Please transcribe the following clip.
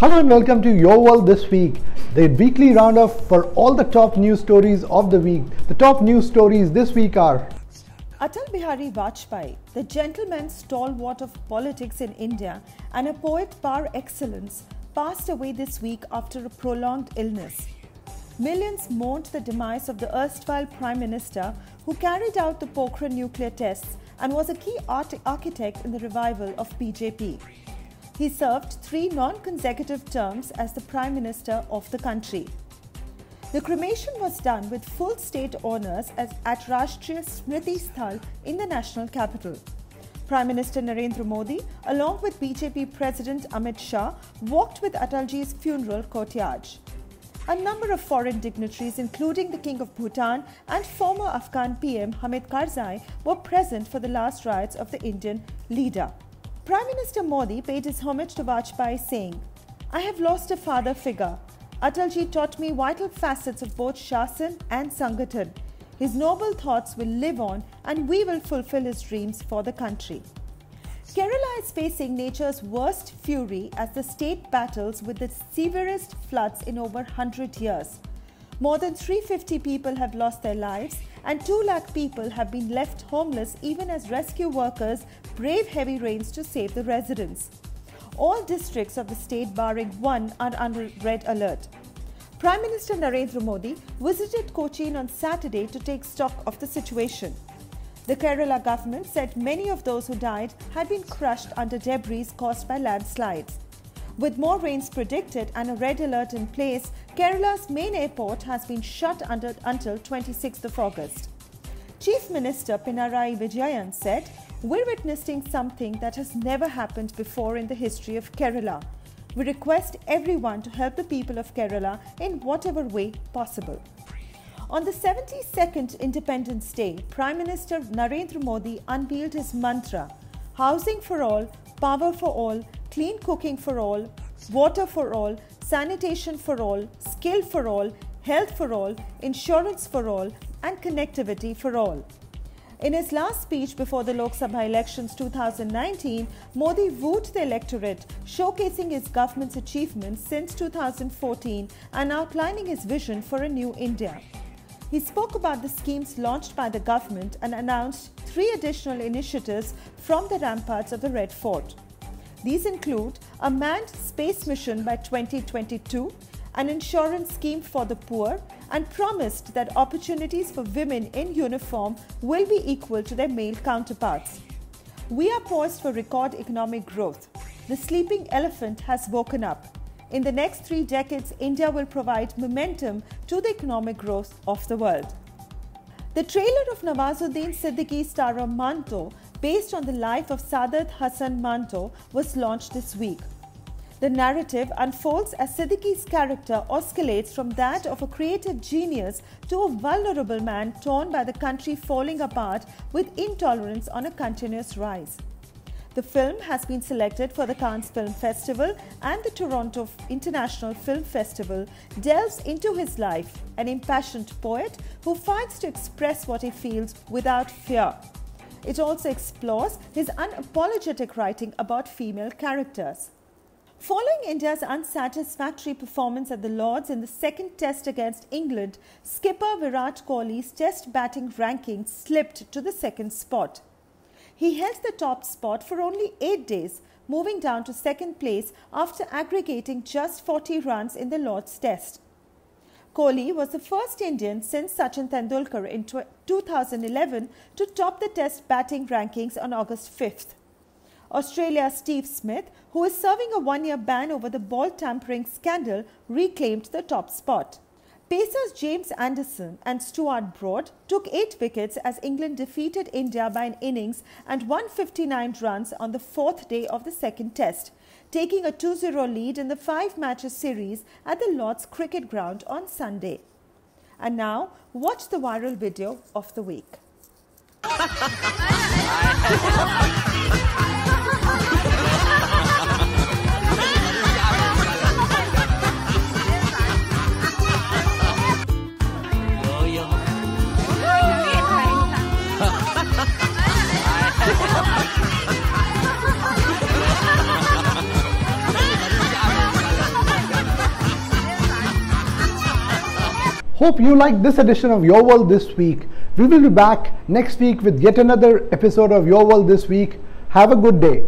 Hello and welcome to Your World This Week, the weekly roundup for all the top news stories of the week. The top news stories this week are: Atal Bihari Vajpayee, the gentleman stalwart of politics in India and a poet par excellence, passed away this week after a prolonged illness. Millions mourned the demise of the erstwhile Prime Minister who carried out the Pokhran nuclear tests and was a key architect in the revival of BJP. He served 3 non-consecutive terms as the Prime Minister of the country. The cremation was done with full state honours at Rashtriya Smriti Sthal in the national capital. Prime Minister Narendra Modi, along with BJP President Amit Shah, walked with Atalji's funeral courtyard. A number of foreign dignitaries, including the King of Bhutan and former Afghan PM Hamid Karzai, were present for the last rites of the Indian leader. Prime Minister Modi paid his homage to Vajpayee, saying, "I have lost a father figure. Atalji taught me vital facets of both Shasan and Sangathan. His noble thoughts will live on and we will fulfill his dreams for the country." Kerala is facing nature's worst fury as the state battles with the severest floods in over 100 years. More than 350 people have lost their lives and 2 lakh people have been left homeless even as rescue workers brave heavy rains to save the residents. All districts of the state barring one are under red alert. Prime Minister Narendra Modi visited Cochin on Saturday to take stock of the situation. The Kerala government said many of those who died had been crushed under debris caused by landslides. With more rains predicted and a red alert in place, Kerala's main airport has been shut until 26th of August. Chief Minister Pinarayi Vijayan said, "We're witnessing something that has never happened before in the history of Kerala. We request everyone to help the people of Kerala in whatever way possible." On the 72nd Independence Day, Prime Minister Narendra Modi unveiled his mantra: housing for all, power for all, clean cooking for all, water for all, sanitation for all, skill for all, health for all, insurance for all, and connectivity for all. In his last speech before the Lok Sabha elections 2019, Modi wooed the electorate, showcasing his government's achievements since 2014 and outlining his vision for a new India. He spoke about the schemes launched by the government and announced 3 additional initiatives from the ramparts of the Red Fort. These include a manned space mission by 2022, an insurance scheme for the poor, and promised that opportunities for women in uniform will be equal to their male counterparts. We are poised for record economic growth. The sleeping elephant has woken up. In the next 3 decades, India will provide momentum to the economic growth of the world. The trailer of Nawazuddin Siddiqui's starrer Manto, based on the life of Saadat Hasan Manto, was launched this week. The narrative unfolds as Siddiqui's character oscillates from that of a creative genius to a vulnerable man torn by the country falling apart with intolerance on a continuous rise. The film has been selected for the Cannes Film Festival, and the Toronto International Film Festival delves into his life, an impassioned poet who fights to express what he feels without fear. It also explores his unapologetic writing about female characters. Following India's unsatisfactory performance at the Lords in the second test against England, skipper Virat Kohli's test batting ranking slipped to the 2nd spot. He held the top spot for only 8 days, moving down to 2nd place after aggregating just 40 runs in the Lord's Test. Kohli was the first Indian since Sachin Tendulkar in 2011 to top the Test batting rankings on August 5th. Australia's Steve Smith, who is serving a 1-year ban over the ball tampering scandal, reclaimed the top spot. Pacers James Anderson and Stuart Broad took 8 wickets as England defeated India by an innings and 159 runs on the 4th day of the 2nd test, taking a 2-0 lead in the 5-match series at the Lord's Cricket Ground on Sunday. And now, watch the viral video of the week. Hope you liked this edition of Your World This Week. We will be back next week with yet another episode of Your World This Week. Have a good day.